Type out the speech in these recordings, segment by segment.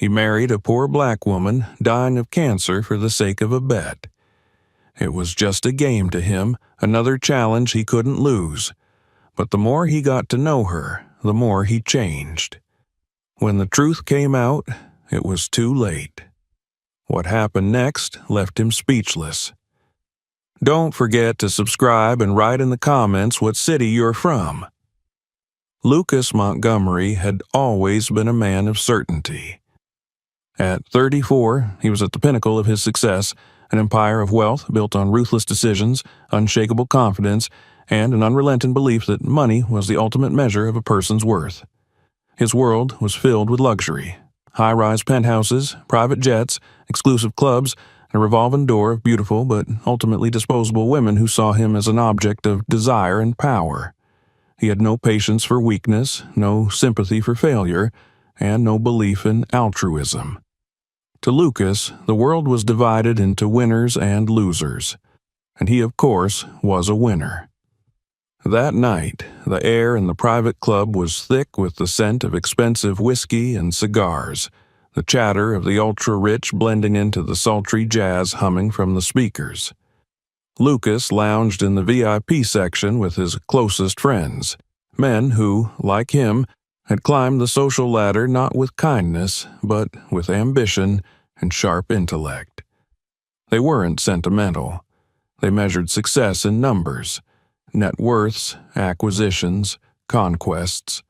He married a poor black woman dying of cancer for the sake of a bet. It was just a game to him, another challenge he couldn't lose. But the more he got to know her, the more he changed. When the truth came out, it was too late. What happened next left him speechless. Don't forget to subscribe and write in the comments what city you're from. Lucas Montgomery had always been a man of certainty. At 34, he was at the pinnacle of his success, an empire of wealth built on ruthless decisions, unshakable confidence, and an unrelenting belief that money was the ultimate measure of a person's worth. His world was filled with luxury, high-rise penthouses, private jets, exclusive clubs, and a revolving door of beautiful but ultimately disposable women who saw him as an object of desire and power. He had no patience for weakness, no sympathy for failure, and no belief in altruism. To Lucas, the world was divided into winners and losers, and he, of course, was a winner. That night, the air in the private club was thick with the scent of expensive whiskey and cigars, the chatter of the ultra-rich blending into the sultry jazz humming from the speakers. Lucas lounged in the VIP section with his closest friends, men who, like him, had climbed the social ladder not with kindness, but with ambition and sharp intellect. They weren't sentimental. They measured success in numbers, net worths, acquisitions, conquests.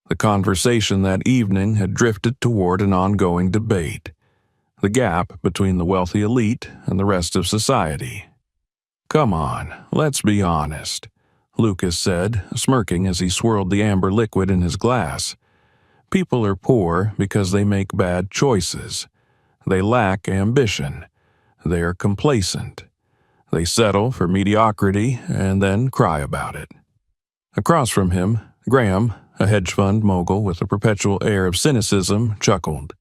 The conversation that evening had drifted toward an ongoing debate, the gap between the wealthy elite and the rest of society. "Come on, let's be honest," Lucas said, smirking as he swirled the amber liquid in his glass. "People are poor because they make bad choices. They lack ambition. They are complacent. They settle for mediocrity and then cry about it." Across from him, Graham, a hedge fund mogul with a perpetual air of cynicism, chuckled.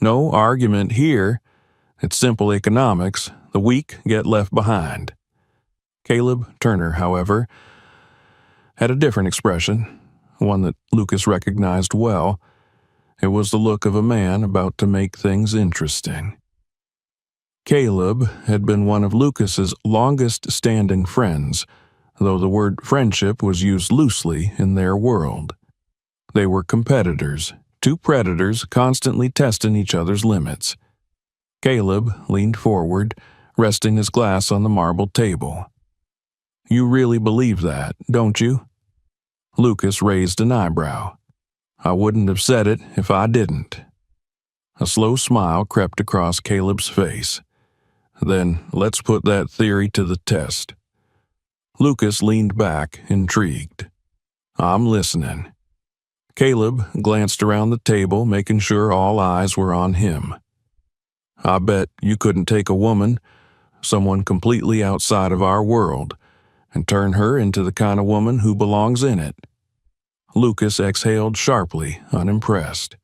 "No argument here. It's simple economics. The weak get left behind." Caleb Turner, however, had a different expression, one that Lucas recognized well. It was the look of a man about to make things interesting. Caleb had been one of Lucas's longest-standing friends, though the word friendship was used loosely in their world. They were competitors, two predators constantly testing each other's limits. Caleb leaned forward, resting his glass on the marble table. "You really believe that, don't you?" Lucas raised an eyebrow. "I wouldn't have said it if I didn't." A slow smile crept across Caleb's face. "Then let's put that theory to the test." Lucas leaned back, intrigued. "I'm listening." Caleb glanced around the table, making sure all eyes were on him. "I bet you couldn't take a woman, someone completely outside of our world, and turn her into the kind of woman who belongs in it." Lucas exhaled sharply, unimpressed.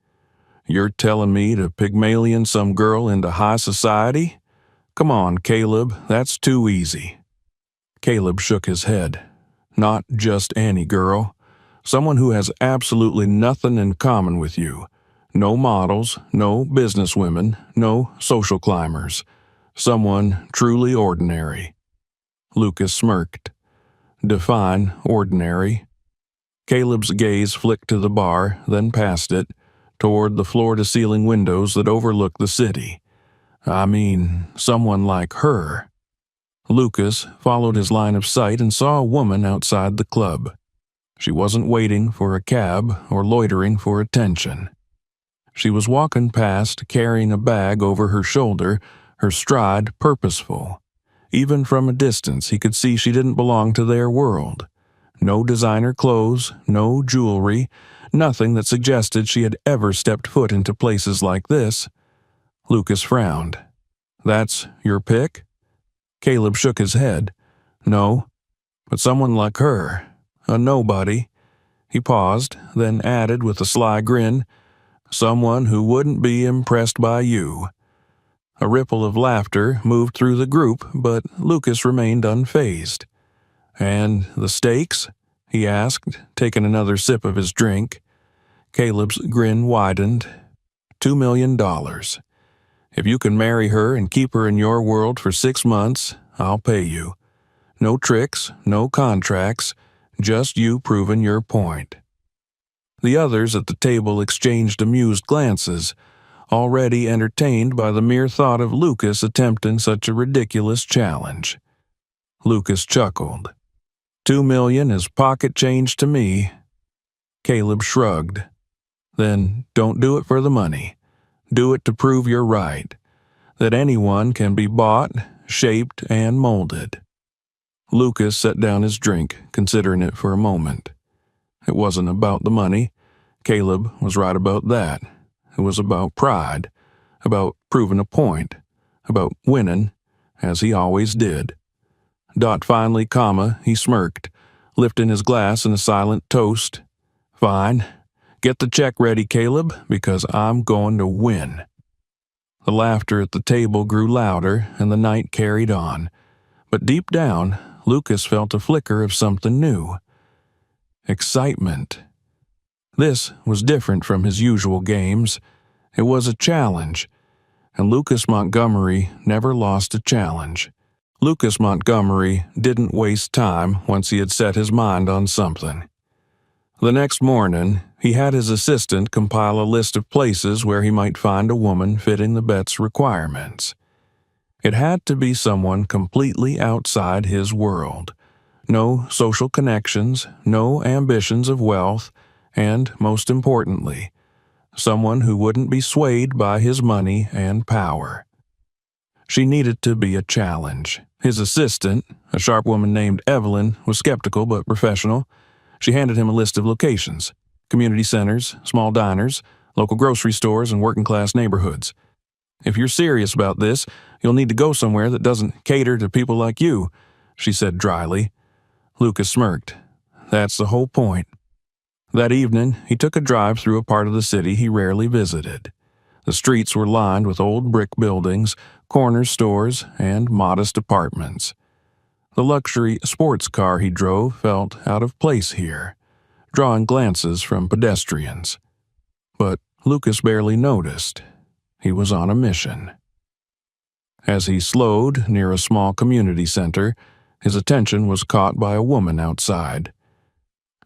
"You're telling me to Pygmalion some girl into high society? Come on, Caleb, that's too easy." Caleb shook his head. "Not just any girl. Someone who has absolutely nothing in common with you. No models, no businesswomen, no social climbers. Someone truly ordinary." Lucas smirked. "Define ordinary." Caleb's gaze flicked to the bar, then past it, toward the floor-to-ceiling windows that overlook the city. "I mean, someone like her." Lucas followed his line of sight and saw a woman outside the club. She wasn't waiting for a cab or loitering for attention. She was walking past, carrying a bag over her shoulder, her stride purposeful. Even from a distance, he could see she didn't belong to their world. No designer clothes, no jewelry, nothing that suggested she had ever stepped foot into places like this. Lucas frowned. "That's your pick?" Caleb shook his head. "No, but someone like her, a nobody." He paused, then added with a sly grin, "Someone who wouldn't be impressed by you." A ripple of laughter moved through the group, but Lucas remained unfazed. "And the stakes?" he asked, taking another sip of his drink. Caleb's grin widened. $2 million. If you can marry her and keep her in your world for 6 months, I'll pay you. No tricks, no contracts, just you proving your point." The others at the table exchanged amused glances, already entertained by the mere thought of Lucas attempting such a ridiculous challenge. Lucas chuckled. $2 million is pocket change to me." Caleb shrugged. "Then don't do it for the money. Do it to prove you're right, that anyone can be bought, shaped, and molded." Lucas set down his drink, considering it for a moment. It wasn't about the money. Caleb was right about that. It was about pride, about proving a point, about winning, as he always did. Finally, he smirked, lifting his glass in a silent toast. "Fine. Get the check ready, Caleb, because I'm going to win." The laughter at the table grew louder, and the night carried on. But deep down, Lucas felt a flicker of something new. Excitement. This was different from his usual games. It was a challenge, and Lucas Montgomery never lost a challenge. Lucas Montgomery didn't waste time once he had set his mind on something. The next morning, he had his assistant compile a list of places where he might find a woman fitting the bet's requirements. It had to be someone completely outside his world. No social connections, no ambitions of wealth, and, most importantly, someone who wouldn't be swayed by his money and power. She needed to be a challenge. His assistant, a sharp woman named Evelyn, was skeptical but professional. She handed him a list of locations: community centers, small diners, local grocery stores, and working-class neighborhoods. "If you're serious about this, you'll need to go somewhere that doesn't cater to people like you," she said dryly. Lucas smirked. "That's the whole point." That evening, he took a drive through a part of the city he rarely visited. The streets were lined with old brick buildings, corner stores, and modest apartments. The luxury sports car he drove felt out of place here, drawing glances from pedestrians. But Lucas barely noticed. He was on a mission. As he slowed near a small community center, his attention was caught by a woman outside.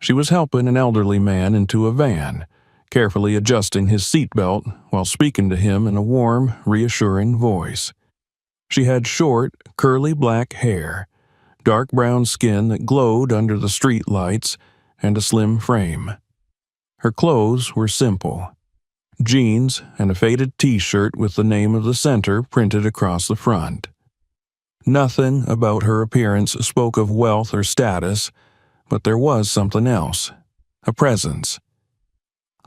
She was helping an elderly man into a van, carefully adjusting his seatbelt while speaking to him in a warm, reassuring voice. She had short, curly black hair, dark brown skin that glowed under the street lights, and a slim frame. Her clothes were simple: jeans and a faded t-shirt with the name of the center printed across the front. Nothing about her appearance spoke of wealth or status, but there was something else, a presence.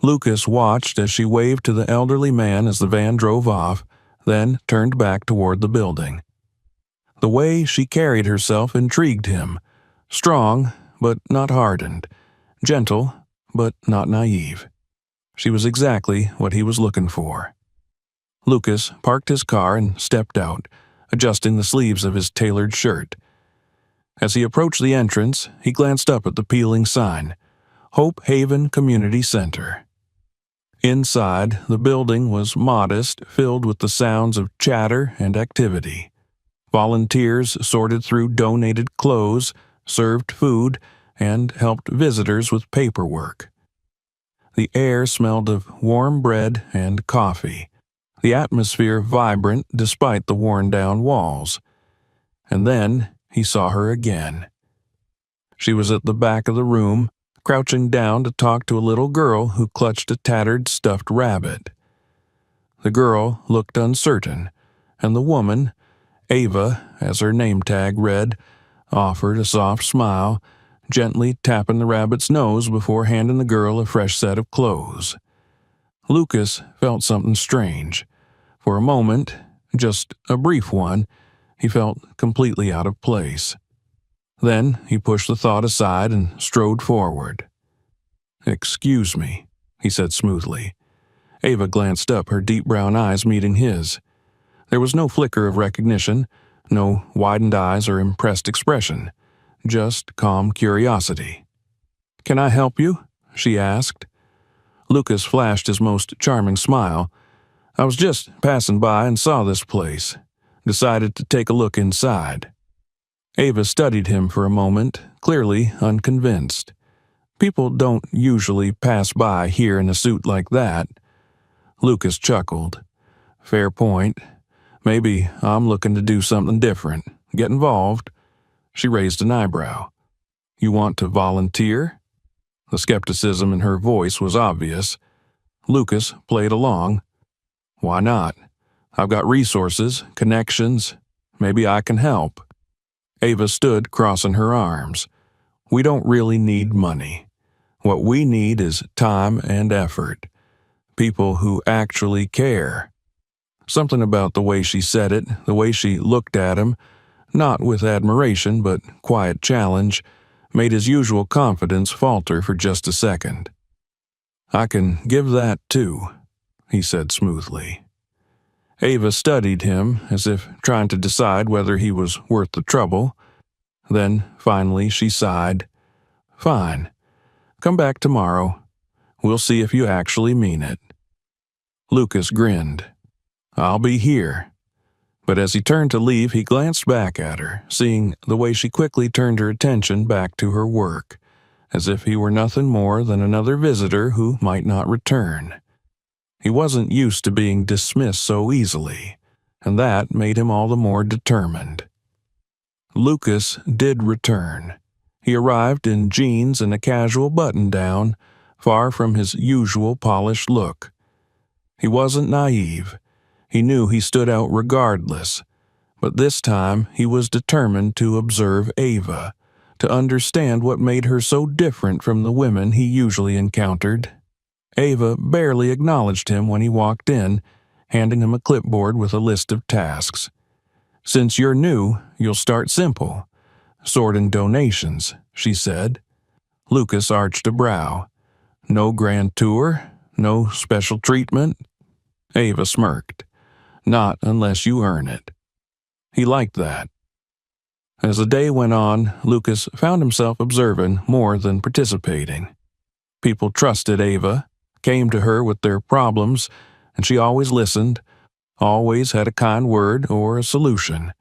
Lucas watched as she waved to the elderly man as the van drove off, then turned back toward the building. The way she carried herself intrigued him. Strong, but not hardened. Gentle, but not naive. She was exactly what he was looking for. Lucas parked his car and stepped out, adjusting the sleeves of his tailored shirt. As he approached the entrance, he glanced up at the peeling sign, Hope Haven Community Center. Inside, the building was modest, filled with the sounds of chatter and activity. Volunteers sorted through donated clothes, served food, and helped visitors with paperwork. The air smelled of warm bread and coffee, the atmosphere vibrant despite the worn-down walls. And then he saw her again. She was at the back of the room, crouching down to talk to a little girl who clutched a tattered stuffed rabbit. The girl looked uncertain, and the woman, Ava, as her name tag read, offered a soft smile, gently tapping the rabbit's nose before handing the girl a fresh set of clothes. Lucas felt something strange. For a moment, just a brief one, he felt completely out of place. Then he pushed the thought aside and strode forward. "Excuse me," he said smoothly. Ava glanced up, her deep brown eyes meeting his. There was no flicker of recognition, no widened eyes or impressed expression, just calm curiosity. "Can I help you?" she asked. Lucas flashed his most charming smile. I was just passing by and saw this place. Decided to take a look inside. Ava studied him for a moment, clearly unconvinced. People don't usually pass by here in a suit like that. Lucas chuckled. Fair point. Maybe I'm looking to do something different. Get involved. She raised an eyebrow. You want to volunteer? The skepticism in her voice was obvious. Lucas played along. Why not? I've got resources, connections. Maybe I can help. Ava stood crossing her arms. We don't really need money. What we need is time and effort. People who actually care. Something about the way she said it, the way she looked at him, not with admiration but quiet challenge, made his usual confidence falter for just a second. I can give that too, he said smoothly. Ava studied him as if trying to decide whether he was worth the trouble. Then, finally, she sighed. Fine. Come back tomorrow. We'll see if you actually mean it. Lucas grinned. I'll be here. But as he turned to leave, he glanced back at her, seeing the way she quickly turned her attention back to her work, as if he were nothing more than another visitor who might not return. He wasn't used to being dismissed so easily, and that made him all the more determined. Lucas did return. He arrived in jeans and a casual button-down, far from his usual polished look. He wasn't naive. He knew he stood out regardless, but this time he was determined to observe Ava, to understand what made her so different from the women he usually encountered. Ava barely acknowledged him when he walked in, handing him a clipboard with a list of tasks. Since you're new, you'll start simple. Sorting donations, she said. Lucas arched a brow. No grand tour? No special treatment? Ava smirked. Not unless you earn it. He liked that. As the day went on, Lucas found himself observing more than participating. People trusted Ava, came to her with their problems, and she always listened, always had a kind word or a solution.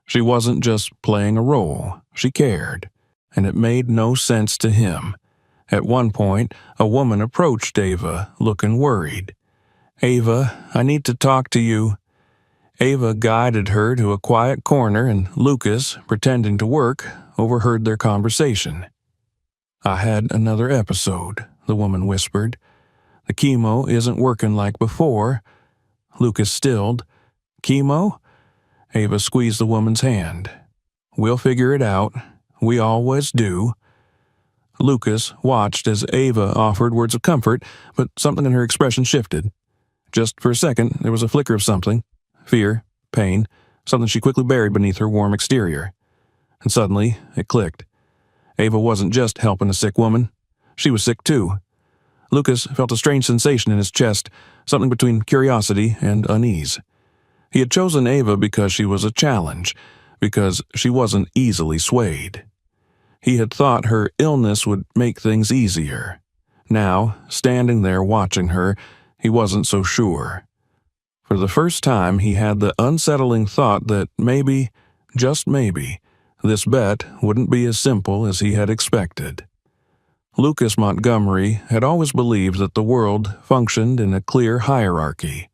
She wasn't just playing a role, she cared, and it made no sense to him. At one point, a woman approached Ava, looking worried. Ava, I need to talk to you. Ava guided her to a quiet corner, and Lucas, pretending to work, overheard their conversation. I had another episode, the woman whispered. The chemo isn't working like before. Lucas stilled. Chemo? Ava squeezed the woman's hand. We'll figure it out. We always do. Lucas watched as Ava offered words of comfort, but something in her expression shifted. Just for a second, there was a flicker of something. Fear, pain, something she quickly buried beneath her warm exterior. And suddenly, it clicked. Ava wasn't just helping a sick woman. She was sick too. Lucas felt a strange sensation in his chest, something between curiosity and unease. He had chosen Ava because she was a challenge, because she wasn't easily swayed. He had thought her illness would make things easier. Now, standing there watching her, he wasn't so sure. For the first time, he had the unsettling thought that maybe, just maybe, this bet wouldn't be as simple as he had expected. Lucas Montgomery had always believed that the world functioned in a clear hierarchy,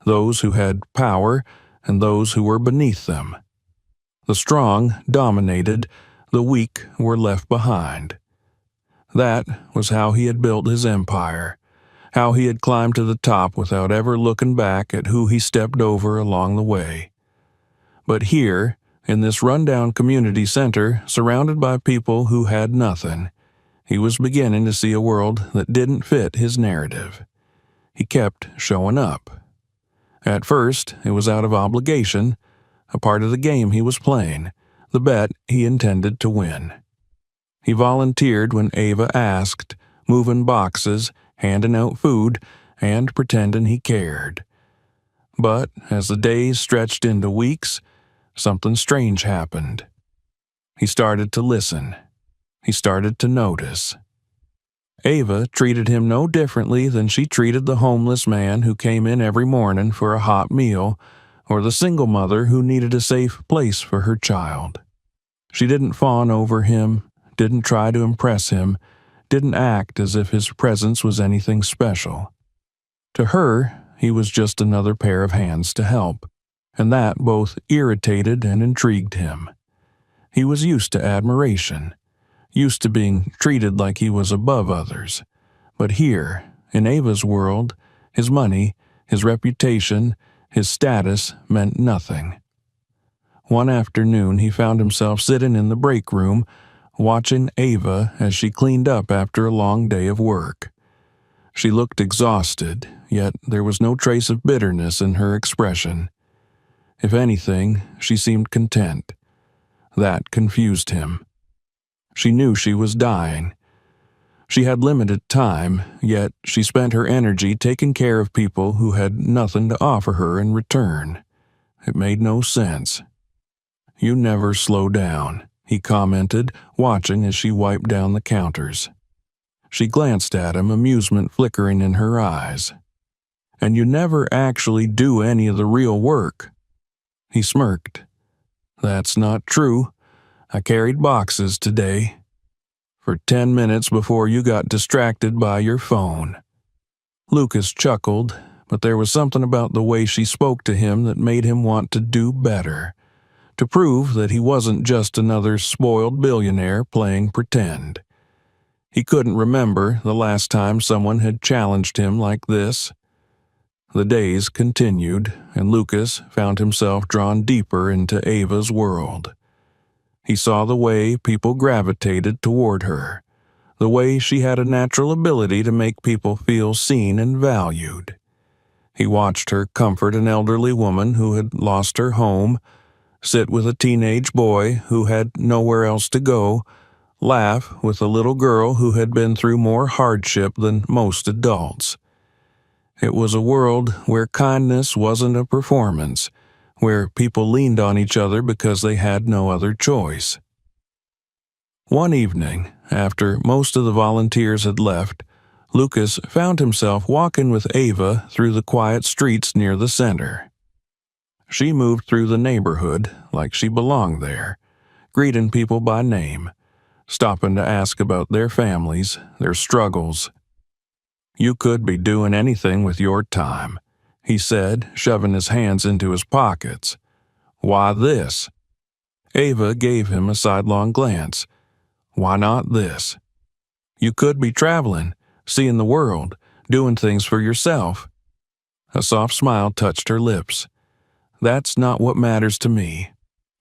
those who had power and those who were beneath them. The strong dominated, the weak were left behind. That was how he had built his empire, how he had climbed to the top without ever looking back at who he stepped over along the way. But here, in this rundown community center, surrounded by people who had nothing, he was beginning to see a world that didn't fit his narrative. He kept showing up. At first, it was out of obligation, a part of the game he was playing, the bet he intended to win. He volunteered when Ava asked, moving boxes, handing out food, and pretending he cared. But as the days stretched into weeks, something strange happened. He started to listen. He started to notice. Ava treated him no differently than she treated the homeless man who came in every morning for a hot meal, or the single mother who needed a safe place for her child. She didn't fawn over him, didn't try to impress him, didn't act as if his presence was anything special. To her, he was just another pair of hands to help, and that both irritated and intrigued him. He was used to admiration, used to being treated like he was above others. But here, in Ava's world, his money, his reputation, his status meant nothing. One afternoon, he found himself sitting in the break room, watching Ava as she cleaned up after a long day of work. She looked exhausted, yet there was no trace of bitterness in her expression. If anything, she seemed content. That confused him. She knew she was dying. She had limited time, yet she spent her energy taking care of people who had nothing to offer her in return. It made no sense. "You never slow down," he commented, watching as she wiped down the counters. She glanced at him, amusement flickering in her eyes. "And you never actually do any of the real work." He smirked. "That's not true. I carried boxes today. For 10 minutes before you got distracted by your phone." Lucas chuckled, but there was something about the way she spoke to him that made him want to do better, to prove that he wasn't just another spoiled billionaire playing pretend. He couldn't remember the last time someone had challenged him like this. The days continued, and Lucas found himself drawn deeper into Ava's world. He saw the way people gravitated toward her, the way she had a natural ability to make people feel seen and valued. He watched her comfort an elderly woman who had lost her home, sit with a teenage boy who had nowhere else to go, laugh with a little girl who had been through more hardship than most adults. It was a world where kindness wasn't a performance, where people leaned on each other because they had no other choice. One evening, after most of the volunteers had left, Lucas found himself walking with Ava through the quiet streets near the center. She moved through the neighborhood like she belonged there, greeting people by name, stopping to ask about their families, their struggles. "You could be doing anything with your time," he said, shoving his hands into his pockets. "Why this?" Ava gave him a sidelong glance. "Why not this?" "You could be traveling, seeing the world, doing things for yourself." A soft smile touched her lips. "That's not what matters to me.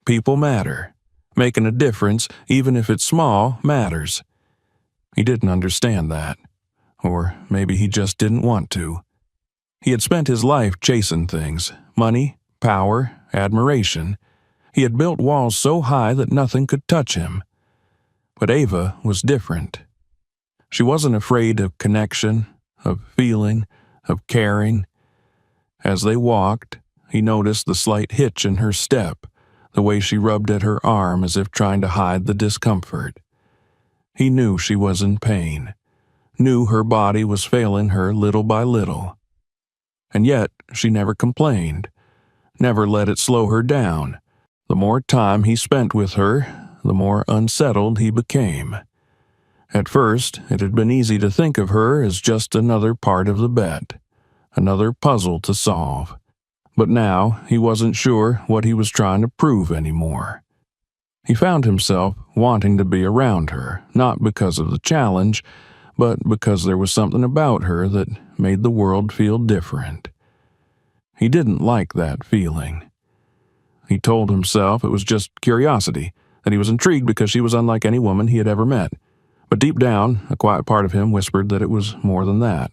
People matter. Making a difference, even if it's small, matters." He didn't understand that. Or maybe he just didn't want to. He had spent his life chasing things: money, power, admiration. He had built walls so high that nothing could touch him. But Ava was different. She wasn't afraid of connection, of feeling, of caring. As they walked, he noticed the slight hitch in her step, the way she rubbed at her arm as if trying to hide the discomfort. He knew she was in pain, knew her body was failing her little by little. And yet she never complained, never let it slow her down. The more time he spent with her, the more unsettled he became. At first, it had been easy to think of her as just another part of the bet, another puzzle to solve. But now he wasn't sure what he was trying to prove anymore. He found himself wanting to be around her, not because of the challenge, but because there was something about her that made the world feel different. He didn't like that feeling. He told himself it was just curiosity, that he was intrigued because she was unlike any woman he had ever met. But deep down, a quiet part of him whispered that it was more than that.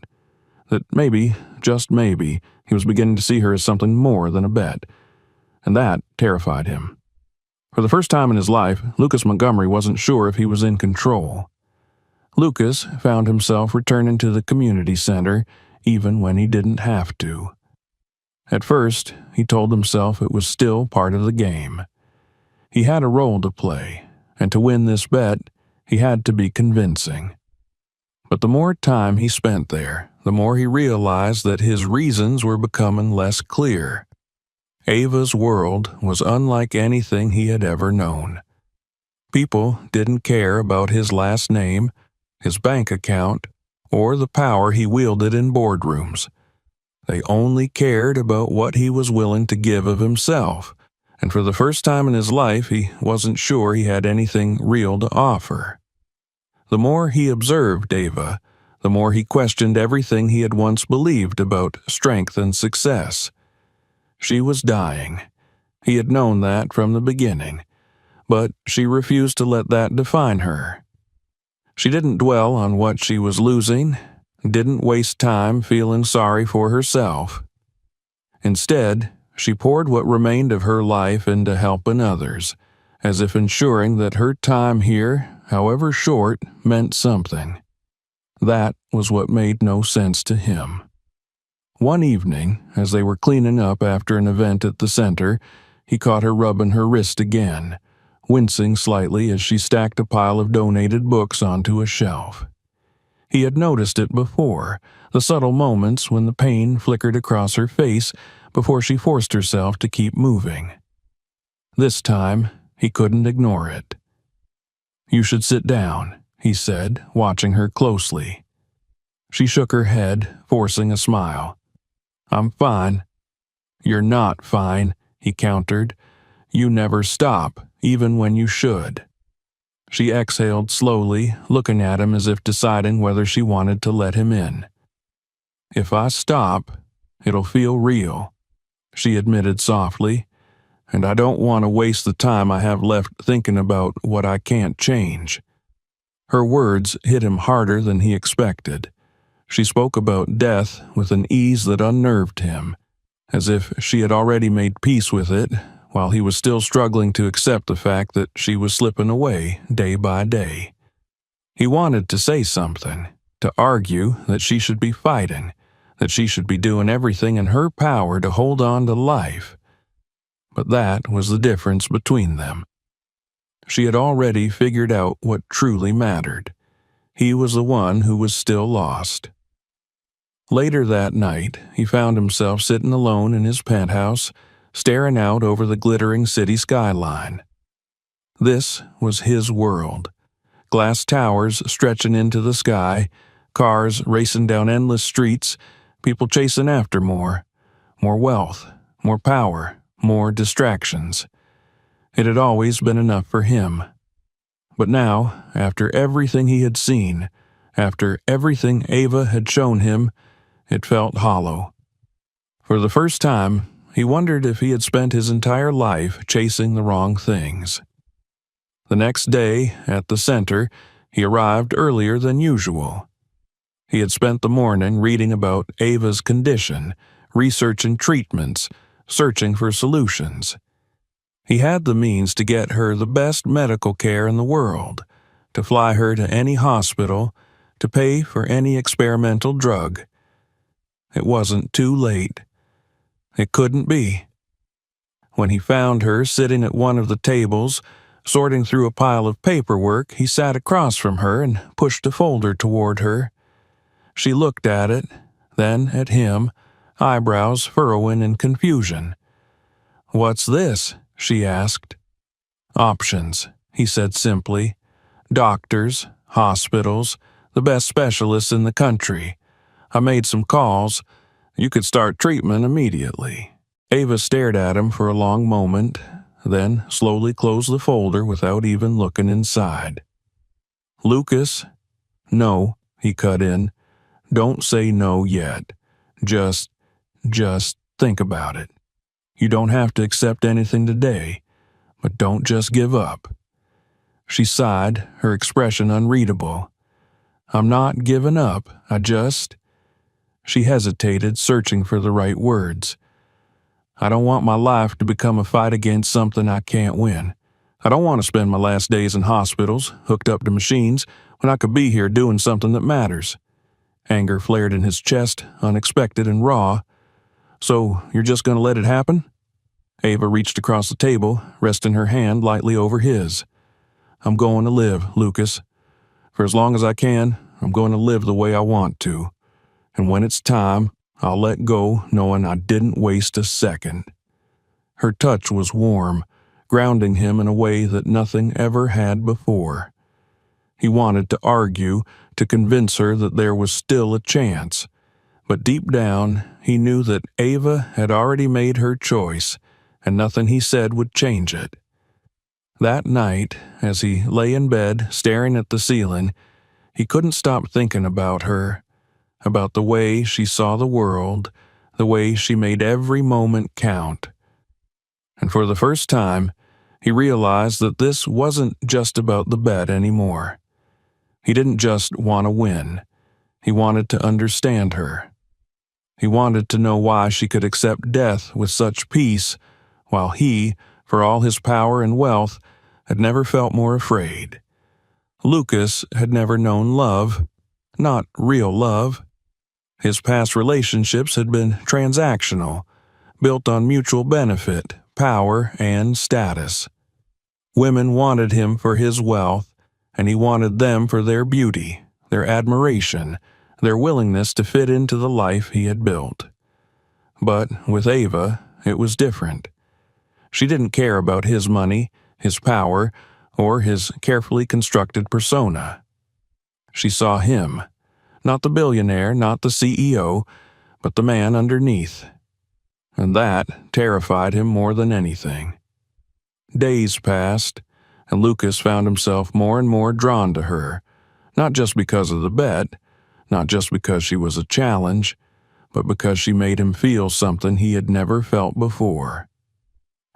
That maybe, just maybe, he was beginning to see her as something more than a bet. And that terrified him. For the first time in his life, Lucas Montgomery wasn't sure if he was in control. Lucas found himself returning to the community center, even when he didn't have to. At first, he told himself it was still part of the game. He had a role to play, and to win this bet, he had to be convincing. But the more time he spent there, the more he realized that his reasons were becoming less clear. Ava's world was unlike anything he had ever known. People didn't care about his last name, his bank account, or the power he wielded in boardrooms. They only cared about what he was willing to give of himself, and for the first time in his life he wasn't sure he had anything real to offer. The more he observed Ava, the more he questioned everything he had once believed about strength and success. She was dying. He had known that from the beginning, but she refused to let that define her. She didn't dwell on what she was losing, didn't waste time feeling sorry for herself. Instead, she poured what remained of her life into helping others, as if ensuring that her time here, however short, meant something. That was what made no sense to him. One evening, as they were cleaning up after an event at the center, he caught her rubbing her wrist again, wincing slightly as she stacked a pile of donated books onto a shelf. He had noticed it before, the subtle moments when the pain flickered across her face before she forced herself to keep moving. This time, he couldn't ignore it. "You should sit down," he said, watching her closely. She shook her head, forcing a smile. "I'm fine." "You're not fine," he countered. "You never stop, even when you should." She exhaled slowly, looking at him as if deciding whether she wanted to let him in. "If I stop, it'll feel real," she admitted softly, "and I don't want to waste the time I have left thinking about what I can't change." Her words hit him harder than he expected. She spoke about death with an ease that unnerved him, as if she had already made peace with it, while he was still struggling to accept the fact that she was slipping away day by day. He wanted to say something, to argue that she should be fighting, that she should be doing everything in her power to hold on to life. But that was the difference between them. She had already figured out what truly mattered. He was the one who was still lost. Later that night, he found himself sitting alone in his penthouse, staring out over the glittering city skyline. This was his world. Glass towers stretching into the sky, cars racing down endless streets, people chasing after more wealth, more power, more distractions. It had always been enough for him. But now, after everything he had seen, after everything Ava had shown him, it felt hollow. For the first time, he wondered if he had spent his entire life chasing the wrong things. The next day, at the center, he arrived earlier than usual. He had spent the morning reading about Ava's condition, researching treatments, searching for solutions. He had the means to get her the best medical care in the world, to fly her to any hospital, to pay for any experimental drug. It wasn't too late. It couldn't be. When he found her sitting at one of the tables, sorting through a pile of paperwork, he sat across from her and pushed a folder toward her. She looked at it, then at him, eyebrows furrowing in confusion. "What's this?" she asked. "Options," he said simply. "Doctors, hospitals, the best specialists in the country. I made some calls. You could start treatment immediately." Ava stared at him for a long moment, then slowly closed the folder without even looking inside. "Lucas?" "No," he cut in. "Don't say no yet. Just think about it. You don't have to accept anything today, but don't just give up." She sighed, her expression unreadable. "I'm not giving up, She hesitated, searching for the right words. "I don't want my life to become a fight against something I can't win. I don't want to spend my last days in hospitals, hooked up to machines, when I could be here doing something that matters." Anger flared in his chest, unexpected and raw. "So you're just going to let it happen?" Ava reached across the table, resting her hand lightly over his. "I'm going to live, Lucas. For as long as I can, I'm going to live the way I want to. And when it's time, I'll let go knowing I didn't waste a second." Her touch was warm, grounding him in a way that nothing ever had before. He wanted to argue, to convince her that there was still a chance. But deep down, he knew that Ava had already made her choice, and nothing he said would change it. That night, as he lay in bed staring at the ceiling, he couldn't stop thinking about her, about the way she saw the world, the way she made every moment count. And for the first time, he realized that this wasn't just about the bet anymore. He didn't just want to win. He wanted to understand her. He wanted to know why she could accept death with such peace, while he, for all his power and wealth, had never felt more afraid. Lucas had never known love, not real love. His past relationships had been transactional, built on mutual benefit, power, and status. Women wanted him for his wealth, and he wanted them for their beauty, their admiration, their willingness to fit into the life he had built. But with Ava, it was different. She didn't care about his money, his power, or his carefully constructed persona. She saw him, not the billionaire, not the CEO, but the man underneath. And that terrified him more than anything. Days passed, and Lucas found himself more and more drawn to her, not just because of the bet, not just because she was a challenge, but because she made him feel something he had never felt before.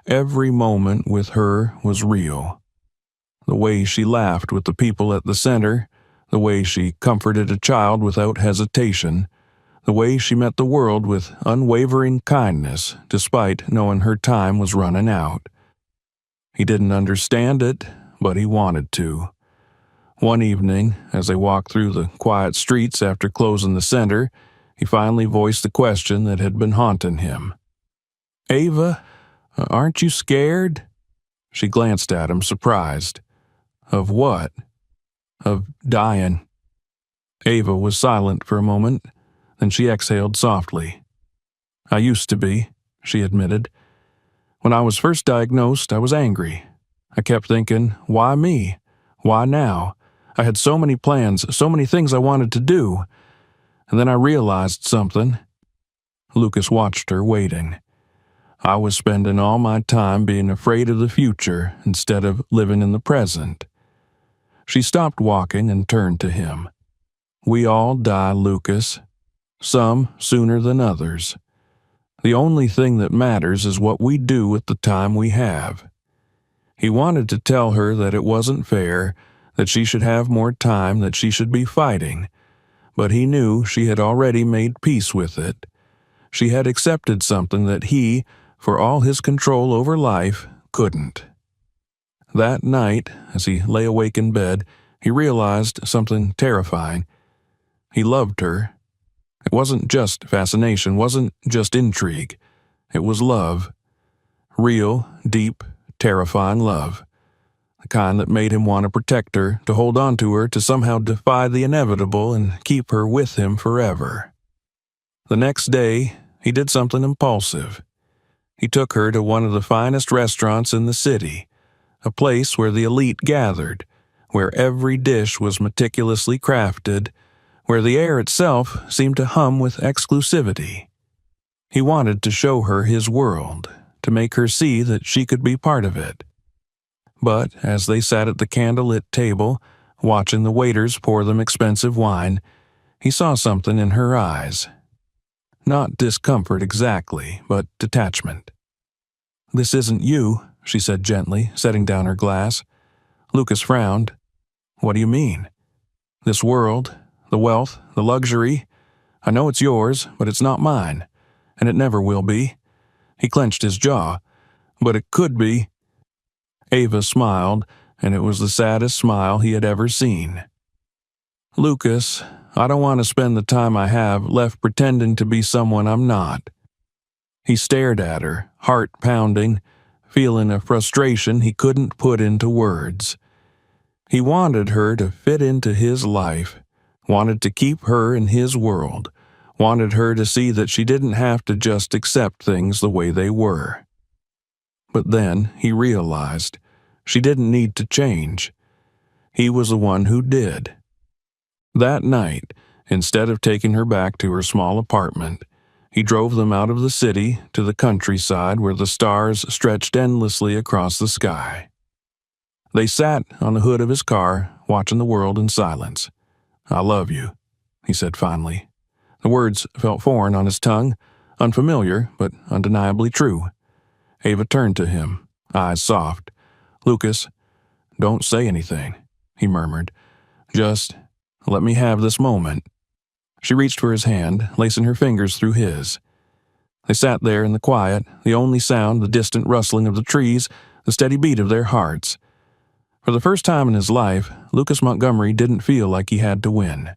Every moment with her was real. The way she laughed with the people at the center, the way she comforted a child without hesitation, the way she met the world with unwavering kindness despite knowing her time was running out. He didn't understand it, but he wanted to. One evening, as they walked through the quiet streets after closing the center, he finally voiced the question that had been haunting him. "Ava, aren't you scared?" She glanced at him, surprised. "Of what?" "Of dying." Ava was silent for a moment, then she exhaled softly. "I used to be," she admitted. "When I was first diagnosed, I was angry. I kept thinking, why me? Why now? I had so many plans, so many things I wanted to do. And then I realized something." Lucas watched her, waiting. "I was spending all my time being afraid of the future instead of living in the present." She stopped walking and turned to him. "We all die, Lucas. Some sooner than others. The only thing that matters is what we do with the time we have." He wanted to tell her that it wasn't fair, that she should have more time, that she should be fighting, but he knew she had already made peace with it. She had accepted something that he, for all his control over life, couldn't. That night, as he lay awake in bed, he realized something terrifying. He loved her. It wasn't just fascination, wasn't just intrigue. It was love. Real, deep, terrifying love. The kind that made him want to protect her, to hold on to her, to somehow defy the inevitable and keep her with him forever. The next day, he did something impulsive. He took her to one of the finest restaurants in the city, a place where the elite gathered, where every dish was meticulously crafted, where the air itself seemed to hum with exclusivity. He wanted to show her his world, to make her see that she could be part of it. But as they sat at the candlelit table, watching the waiters pour them expensive wine, he saw something in her eyes. Not discomfort exactly, but detachment. "This isn't you," she said gently, setting down her glass. Lucas frowned. "What do you mean?" "This world, the wealth, the luxury. I know it's yours, but it's not mine, and it never will be." He clenched his jaw. "But it could be." Ava smiled, and it was the saddest smile he had ever seen. "Lucas, I don't want to spend the time I have left pretending to be someone I'm not." He stared at her, heart pounding, feeling a frustration he couldn't put into words. He wanted her to fit into his life, wanted to keep her in his world, wanted her to see that she didn't have to just accept things the way they were. But then he realized she didn't need to change. He was the one who did. That night, instead of taking her back to her small apartment, he drove them out of the city to the countryside where the stars stretched endlessly across the sky. They sat on the hood of his car, watching the world in silence. "I love you," he said finally. The words felt foreign on his tongue, unfamiliar but undeniably true. Ava turned to him, eyes soft. "Lucas, don't say anything," he murmured. "Just let me have this moment." She reached for his hand, lacing her fingers through his. They sat there in the quiet, the only sound the distant rustling of the trees, the steady beat of their hearts. For the first time in his life, Lucas Montgomery didn't feel like he had to win.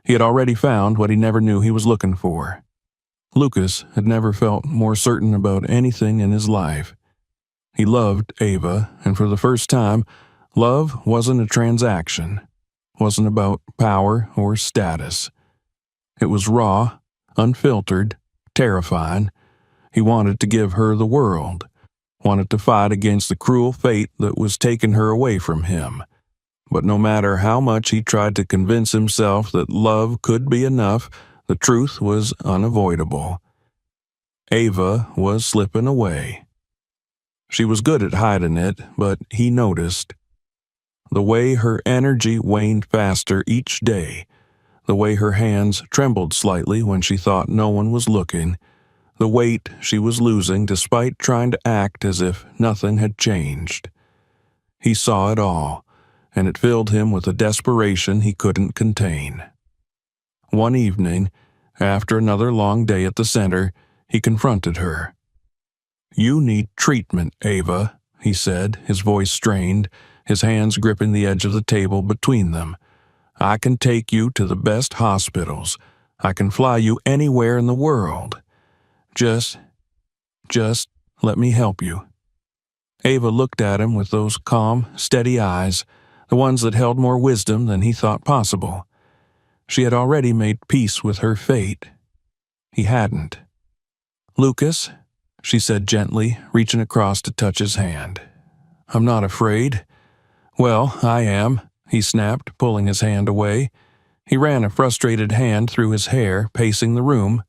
He had already found what he never knew he was looking for. Lucas had never felt more certain about anything in his life. He loved Ava, and for the first time, love wasn't a transaction, wasn't about power or status. It was raw, unfiltered, terrifying. He wanted to give her the world, wanted to fight against the cruel fate that was taking her away from him. But no matter how much he tried to convince himself that love could be enough, the truth was unavoidable. Ava was slipping away. She was good at hiding it, but he noticed. The way her energy waned faster each day, the way her hands trembled slightly when she thought no one was looking, the weight she was losing despite trying to act as if nothing had changed. He saw it all, and it filled him with a desperation he couldn't contain. One evening, after another long day at the center, he confronted her. "You need treatment, Ava," he said, his voice strained, his hands gripping the edge of the table between them. "I can take you to the best hospitals. I can fly you anywhere in the world. Just let me help you." Ava looked at him with those calm, steady eyes, the ones that held more wisdom than he thought possible. She had already made peace with her fate. He hadn't. "Lucas," she said gently, reaching across to touch his hand. "I'm not afraid." "Well, I am," he snapped, pulling his hand away. He ran a frustrated hand through his hair, pacing the room.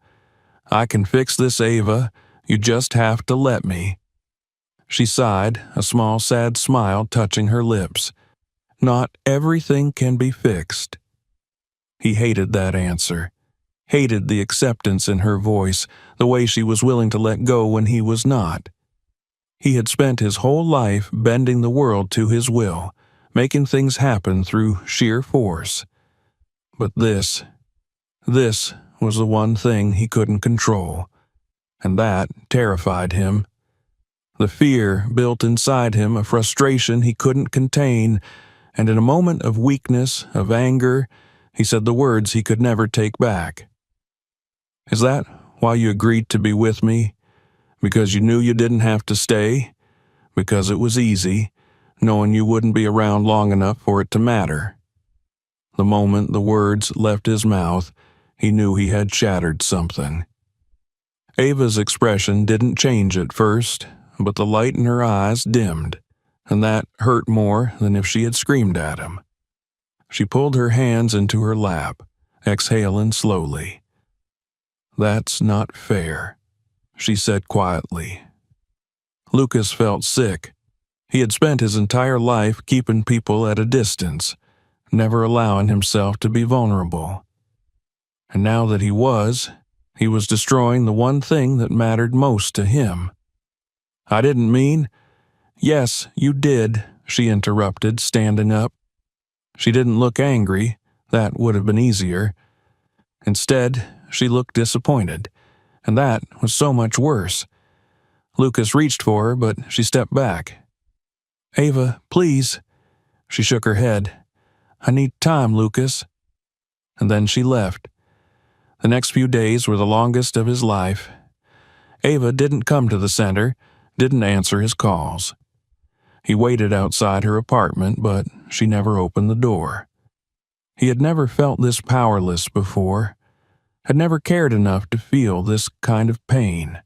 "I can fix this, Ava. You just have to let me." She sighed, a small sad smile touching her lips. "Not everything can be fixed." He hated that answer. Hated the acceptance in her voice, the way she was willing to let go when he was not. He had spent his whole life bending the world to his will, making things happen through sheer force. But this was the one thing he couldn't control, and that terrified him. The fear built inside him a frustration he couldn't contain, and in a moment of weakness, of anger, he said the words he could never take back. "Is that why you agreed to be with me? Because you knew you didn't have to stay? Because it was easy, knowing you wouldn't be around long enough for it to matter?" The moment the words left his mouth, he knew he had shattered something. Ava's expression didn't change at first, but the light in her eyes dimmed, and that hurt more than if she had screamed at him. She pulled her hands into her lap, exhaling slowly. "That's not fair," she said quietly. Lucas felt sick. He had spent his entire life keeping people at a distance, never allowing himself to be vulnerable. And now that he was destroying the one thing that mattered most to him. "I didn't mean—" "Yes, you did," she interrupted, standing up. She didn't look angry. That would have been easier. Instead, she looked disappointed, and that was so much worse. Lucas reached for her, but she stepped back. "Ava, please." She shook her head. "I need time, Lucas." And then she left. The next few days were the longest of his life. Ava didn't come to the center, didn't answer his calls. He waited outside her apartment, but she never opened the door. He had never felt this powerless before, had never cared enough to feel this kind of pain.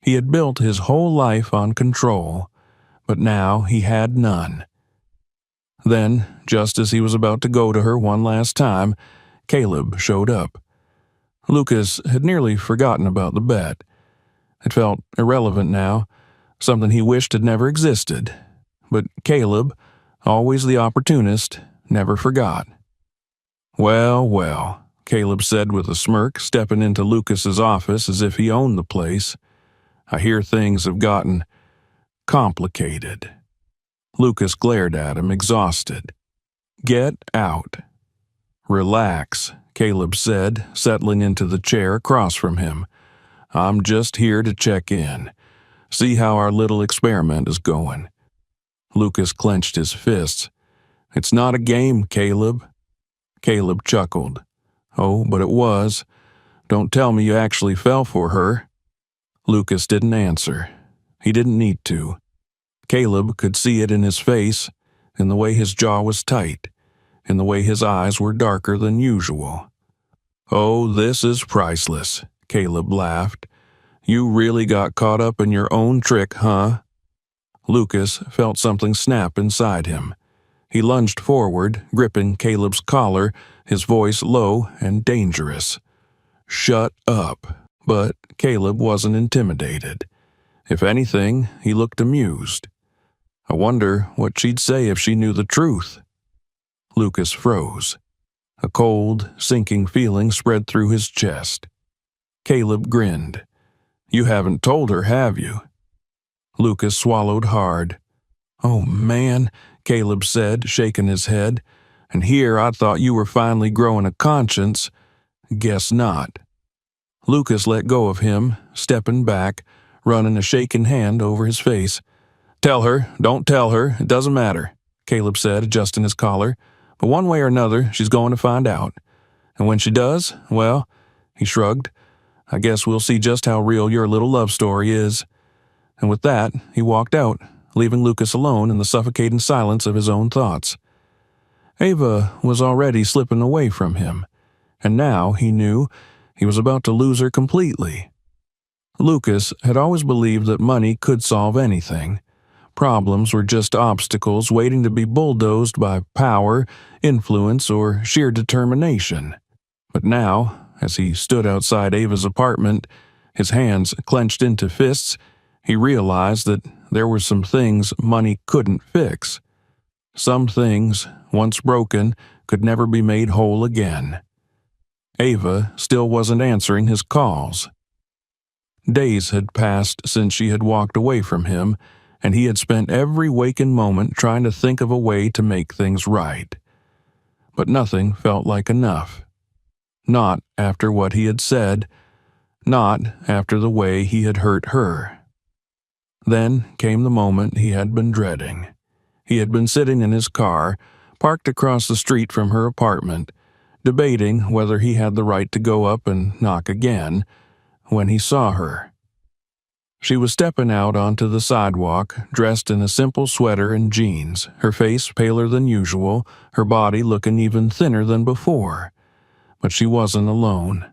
He had built his whole life on control, but now he had none. Then, just as he was about to go to her one last time, Caleb showed up. Lucas had nearly forgotten about the bet. It felt irrelevant now, something he wished had never existed. But Caleb, always the opportunist, never forgot. "Well, well," Caleb said with a smirk, stepping into Lucas's office as if he owned the place. "I hear things have gotten complicated." Lucas glared at him, exhausted. "Get out." "Relax," Caleb said, settling into the chair across from him. "I'm just here to check in, see how our little experiment is going." Lucas clenched his fists. "It's not a game, Caleb." Caleb chuckled. "Oh, but it was. Don't tell me you actually fell for her." Lucas didn't answer. He didn't need to. Caleb could see it in his face, in the way his jaw was tight, in the way his eyes were darker than usual. "Oh, this is priceless," Caleb laughed. "You really got caught up in your own trick, huh?" Lucas felt something snap inside him. He lunged forward, gripping Caleb's collar, his voice low and dangerous. "Shut up." But Caleb wasn't intimidated. If anything, he looked amused. "I wonder what she'd say if she knew the truth." Lucas froze. A cold, sinking feeling spread through his chest. Caleb grinned. "You haven't told her, have you?" Lucas swallowed hard. "Oh, man," Caleb said, shaking his head. "And here I thought you were finally growing a conscience. Guess not." Lucas let go of him, stepping back, running a shaking hand over his face. "Tell her, don't tell her, it doesn't matter," Caleb said, adjusting his collar. "But one way or another, she's going to find out. And when she does, well," he shrugged, "I guess we'll see just how real your little love story is." And with that, he walked out, leaving Lucas alone in the suffocating silence of his own thoughts. Ava was already slipping away from him, and now, he knew, he was about to lose her completely. Lucas had always believed that money could solve anything. Problems were just obstacles waiting to be bulldozed by power, influence, or sheer determination. But now, as he stood outside Ava's apartment, his hands clenched into fists, he realized that there were some things money couldn't fix. Some things, once broken, could never be made whole again. Ava still wasn't answering his calls. Days had passed since she had walked away from him, and he had spent every waking moment trying to think of a way to make things right. But nothing felt like enough. Not after what he had said, not after the way he had hurt her. Then came the moment he had been dreading. He had been sitting in his car, parked across the street from her apartment, debating whether he had the right to go up and knock again, when he saw her. She was stepping out onto the sidewalk, dressed in a simple sweater and jeans, her face paler than usual, her body looking even thinner than before. But she wasn't alone.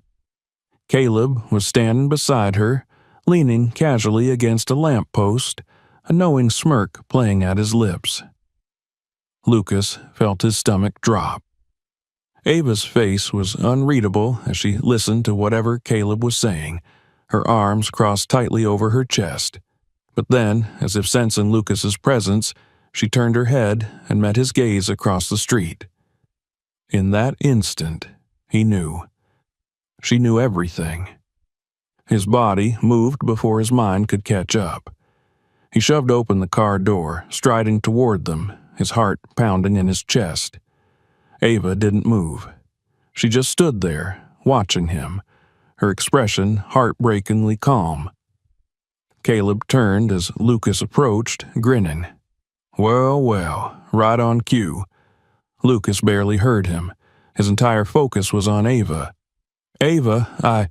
Caleb was standing beside her, leaning casually against a lamppost, a knowing smirk playing at his lips. Lucas felt his stomach drop. Ava's face was unreadable as she listened to whatever Caleb was saying, her arms crossed tightly over her chest. But then, as if sensing Lucas's presence, she turned her head and met his gaze across the street. In that instant, he knew. She knew everything. His body moved before his mind could catch up. He shoved open the car door, striding toward them, his heart pounding in his chest. Ava didn't move. She just stood there, watching him, her expression heartbreakingly calm. Caleb turned as Lucas approached, grinning. "Well, well, right on cue." Lucas barely heard him. His entire focus was on Ava. "Ava,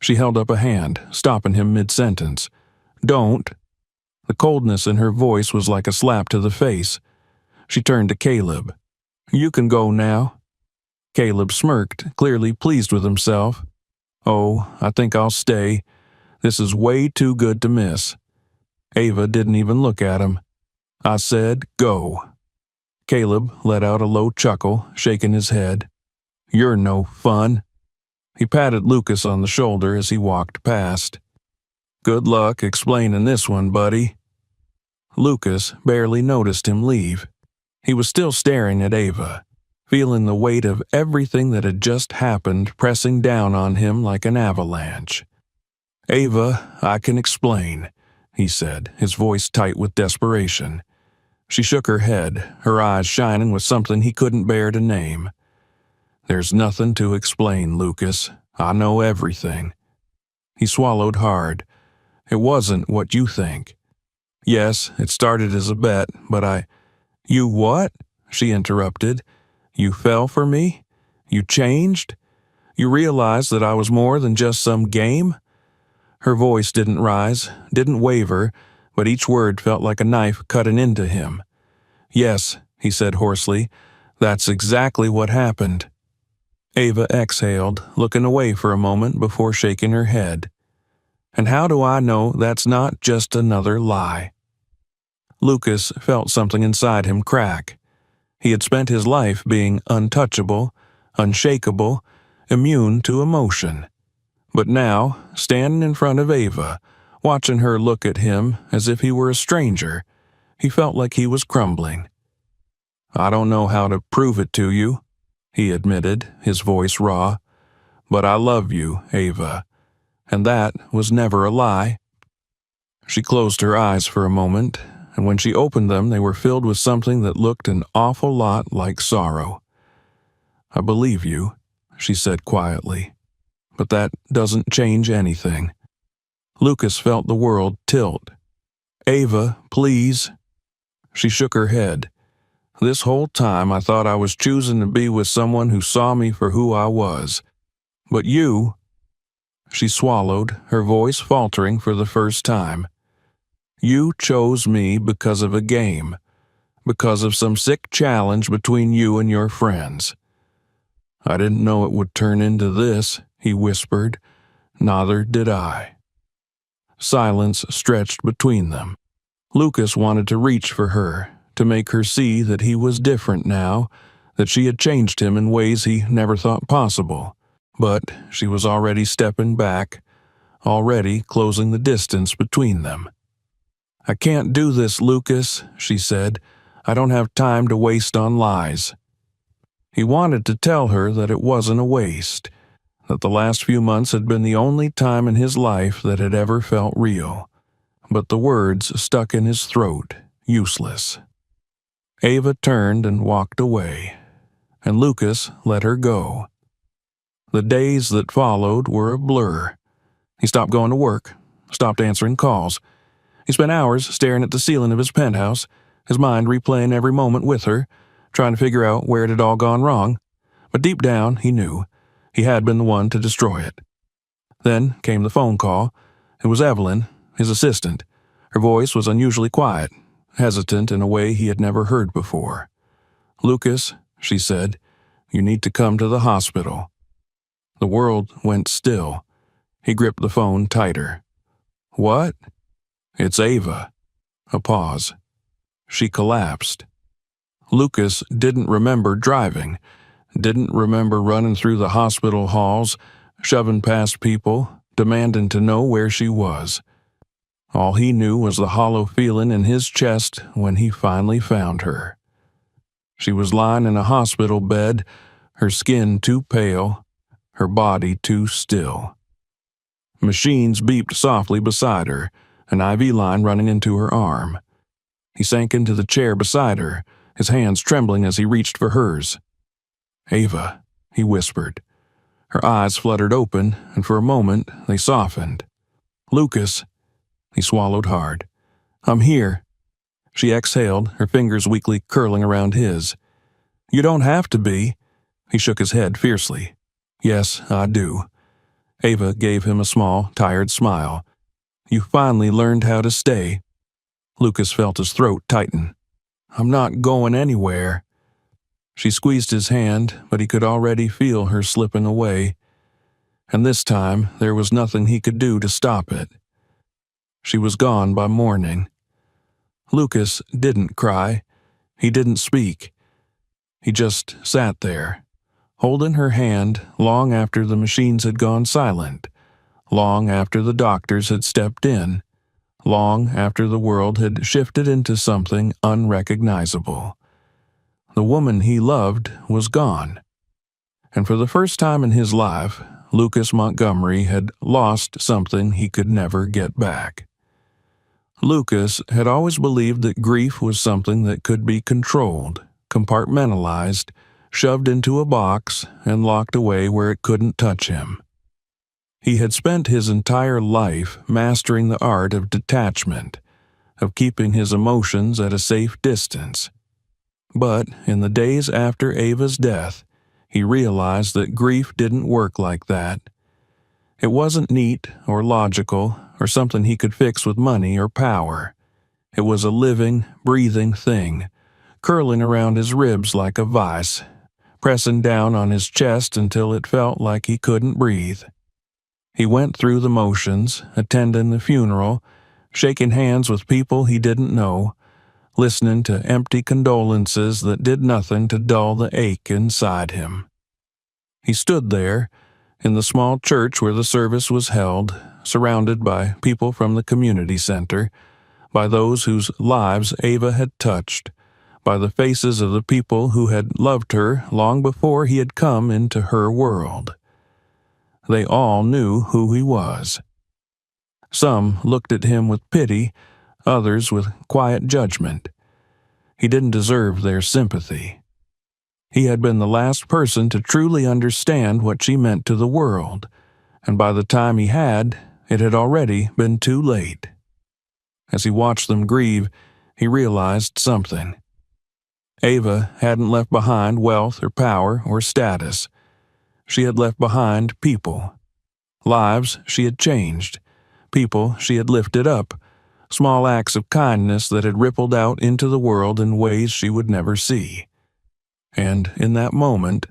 She held up a hand, stopping him mid-sentence. "Don't." The coldness in her voice was like a slap to the face. She turned to Caleb. "You can go now." Caleb smirked, clearly pleased with himself. "Oh, I think I'll stay. This is way too good to miss." Ava didn't even look at him. "I said, go." Caleb let out a low chuckle, shaking his head. "You're no fun." He patted Lucas on the shoulder as he walked past. "Good luck explaining this one, buddy." Lucas barely noticed him leave. He was still staring at Ava, feeling the weight of everything that had just happened pressing down on him like an avalanche. "Ava, I can explain," he said, his voice tight with desperation. She shook her head, her eyes shining with something he couldn't bear to name. "There's nothing to explain, Lucas. I know everything." He swallowed hard. "It wasn't what you think. Yes, it started as a bet, but You what?" she interrupted. "You fell for me? You changed? You realized that I was more than just some game?" Her voice didn't rise, didn't waver, but each word felt like a knife cutting into him. "Yes," he said hoarsely, "that's exactly what happened." Ava exhaled, looking away for a moment before shaking her head. "And how do I know that's not just another lie?" Lucas felt something inside him crack. He had spent his life being untouchable, unshakable, immune to emotion. But now, standing in front of Ava, watching her look at him as if he were a stranger, he felt like he was crumbling. "I don't know how to prove it to you," he admitted, his voice raw, "but I love you, Ava. And that was never a lie." She closed her eyes for a moment, and when she opened them they were filled with something that looked an awful lot like sorrow. "I believe you," she said quietly, "but that doesn't change anything." Lucas felt the world tilt. "Ava, please." She shook her head. "This whole time I thought I was choosing to be with someone who saw me for who I was. But you—" She swallowed, her voice faltering for the first time. "You chose me because of a game, because of some sick challenge between you and your friends." "I didn't know it would turn into this," he whispered. "Neither did I." Silence stretched between them. Lucas wanted to reach for her, to make her see that he was different now, that she had changed him in ways he never thought possible. But she was already stepping back, already closing the distance between them. "I can't do this, Lucas," she said. "I don't have time to waste on lies." He wanted to tell her that it wasn't a waste, that the last few months had been the only time in his life that had ever felt real. But the words stuck in his throat, useless. Ava turned and walked away, and Lucas let her go. The days that followed were a blur. He stopped going to work, stopped answering calls. He spent hours staring at the ceiling of his penthouse, his mind replaying every moment with her, trying to figure out where it had all gone wrong. But deep down, he knew. He had been the one to destroy it. Then came the phone call. It was Evelyn, his assistant. Her voice was unusually quiet, hesitant in a way he had never heard before. "Lucas," she said, "you need to come to the hospital." The world went still. He gripped the phone tighter. "What?" "It's Ava." A pause. She collapsed. Lucas didn't remember driving, didn't remember running through the hospital halls, shoving past people, demanding to know where she was. All he knew was the hollow feeling in his chest when he finally found her. She was lying in a hospital bed, her skin too pale, her body too still. Machines beeped softly beside her, an IV line running into her arm. He sank into the chair beside her, his hands trembling as he reached for hers. "Ava," he whispered. Her eyes fluttered open, and for a moment they softened. "Lucas." He swallowed hard. "I'm here." She exhaled, her fingers weakly curling around his. "You don't have to be." He shook his head fiercely. "Yes, I do." Ava gave him a small, tired smile. "You finally learned how to stay." Lucas felt his throat tighten. "I'm not going anywhere." She squeezed his hand, but he could already feel her slipping away, and this time there was nothing he could do to stop it. She was gone by morning. Lucas didn't cry. He didn't speak. He just sat there, holding her hand long after the machines had gone silent, long after the doctors had stepped in, long after the world had shifted into something unrecognizable. The woman he loved was gone. And for the first time in his life, Lucas Montgomery had lost something he could never get back. Lucas had always believed that grief was something that could be controlled, compartmentalized, shoved into a box, and locked away where it couldn't touch him. He had spent his entire life mastering the art of detachment, of keeping his emotions at a safe distance. But in the days after Ava's death, he realized that grief didn't work like that. It wasn't neat or logical or something he could fix with money or power. It was a living, breathing thing, curling around his ribs like a vice, pressing down on his chest until it felt like he couldn't breathe. He went through the motions, attending the funeral, shaking hands with people he didn't know, listening to empty condolences that did nothing to dull the ache inside him. He stood there, in the small church where the service was held, surrounded by people from the community center, by those whose lives Ava had touched, by the faces of the people who had loved her long before he had come into her world. They all knew who he was. Some looked at him with pity, others with quiet judgment. He didn't deserve their sympathy. He had been the last person to truly understand what she meant to the world, and by the time he had, it had already been too late. As he watched them grieve, he realized something. Ava hadn't left behind wealth or power or status. She had left behind people. Lives she had changed. People she had lifted up. Small acts of kindness that had rippled out into the world in ways she would never see. And in that moment,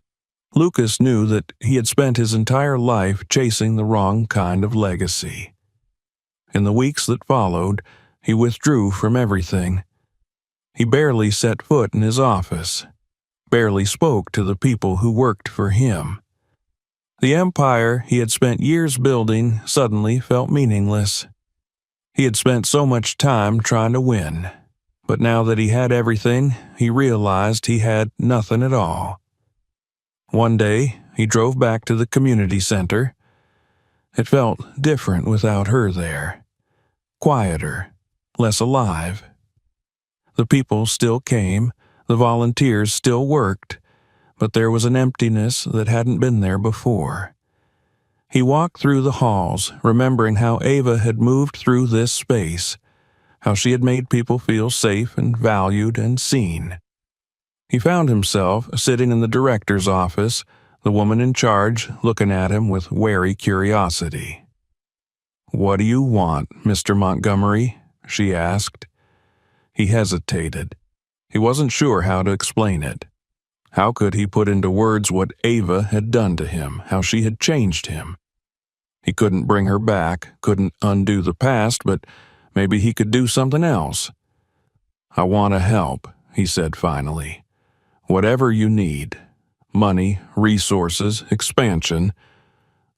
Lucas knew that he had spent his entire life chasing the wrong kind of legacy. In the weeks that followed, he withdrew from everything. He barely set foot in his office, barely spoke to the people who worked for him. The empire he had spent years building suddenly felt meaningless. He had spent so much time trying to win, but now that he had everything, he realized he had nothing at all. One day, he drove back to the community center. It felt different without her there. Quieter, less alive. The people still came, the volunteers still worked, but there was an emptiness that hadn't been there before. He walked through the halls, remembering how Ava had moved through this space, how she had made people feel safe and valued and seen. He found himself sitting in the director's office, the woman in charge looking at him with wary curiosity. "What do you want, Mr. Montgomery?" she asked. He hesitated. He wasn't sure how to explain it. How could he put into words what Ava had done to him, how she had changed him? He couldn't bring her back, couldn't undo the past, but maybe he could do something else. "I want to help," he said finally. "Whatever you need. Money, resources, expansion.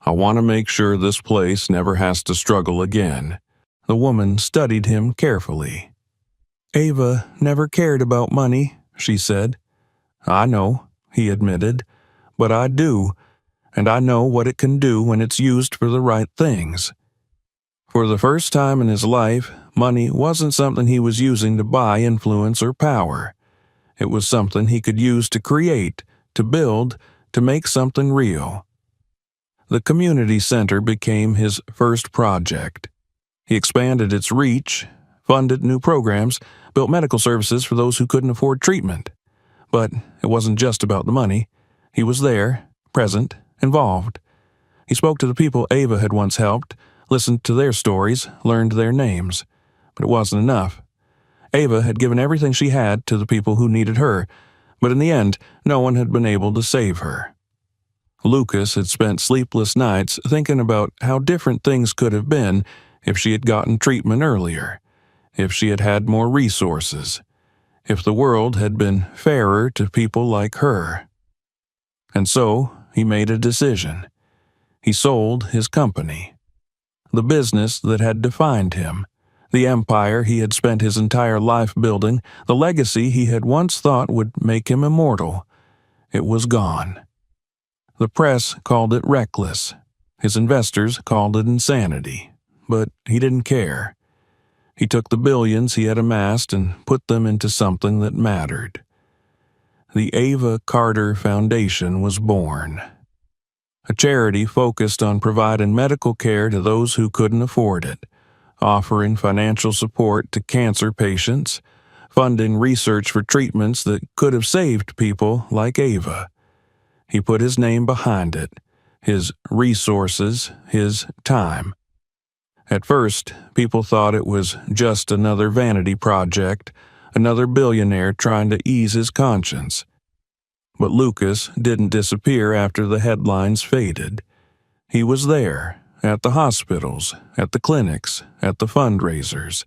I want to make sure this place never has to struggle again." The woman studied him carefully. "Ava never cared about money," she said. "I know," he admitted, "but I do, and I know what it can do when it's used for the right things." For the first time in his life, money wasn't something he was using to buy influence or power. It was something he could use to create, to build, to make something real. The community center became his first project. He expanded its reach, funded new programs, built medical services for those who couldn't afford treatment. But it wasn't just about the money. He was there, present, involved. He spoke to the people Ava had once helped, listened to their stories, learned their names. But it wasn't enough. Ava had given everything she had to the people who needed her, But in the end, no one had been able to save her. Lucas had spent sleepless nights thinking about how different things could have been if she had gotten treatment earlier, if she had had more resources, if the world had been fairer to people like her. And so, he made a decision. He sold his company. The business that had defined him, the empire he had spent his entire life building, the legacy he had once thought would make him immortal. It was gone. The press called it reckless. His investors called it insanity. But he didn't care. He took the billions he had amassed and put them into something that mattered. The Ava Carter Foundation was born. A charity focused on providing medical care to those who couldn't afford it, offering financial support to cancer patients, funding research for treatments that could have saved people like Ava. He put his name behind it, his resources, his time. At first, people thought it was just another vanity project, another billionaire trying to ease his conscience. But Lucas didn't disappear after the headlines faded. He was there, at the hospitals, at the clinics, at the fundraisers.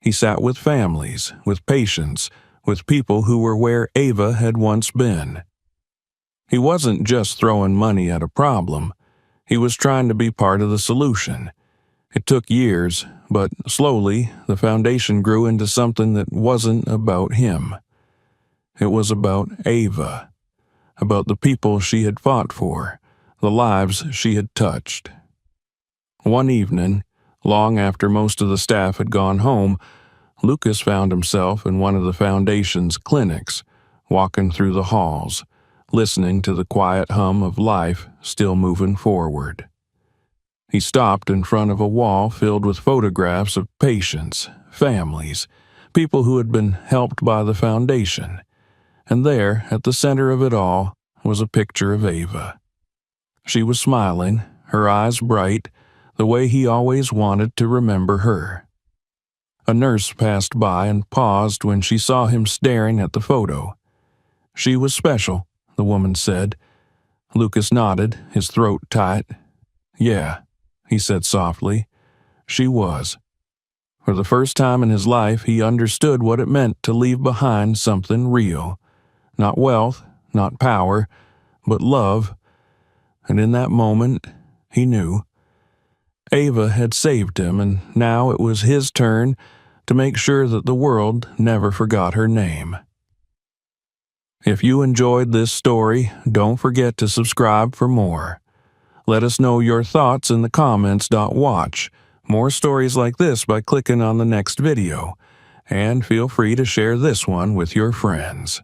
He sat with families, with patients, with people who were where Ava had once been. He wasn't just throwing money at a problem. He was trying to be part of the solution. It took years, but slowly the foundation grew into something that wasn't about him. It was about Ava, about the people she had fought for, the lives she had touched. One evening, long after most of the staff had gone home, Lucas found himself in one of the foundation's clinics, walking through the halls, listening to the quiet hum of life still moving forward. He stopped in front of a wall filled with photographs of patients, families, people who had been helped by the foundation. And there, at the center of it all, was a picture of Ava. She was smiling, her eyes bright, the way he always wanted to remember her. A nurse passed by and paused when she saw him staring at the photo. "She was special," the woman said. Lucas nodded, his throat tight. "Yeah," he said softly. "She was." For the first time in his life, he understood what it meant to leave behind something real. Not wealth, not power, but love. And in that moment, he knew. Ava had saved him, and now it was his turn to make sure that the world never forgot her name. If you enjoyed this story, don't forget to subscribe for more. Let us know your thoughts in the comments. Watch more stories like this by clicking on the next video, and feel free to share this one with your friends.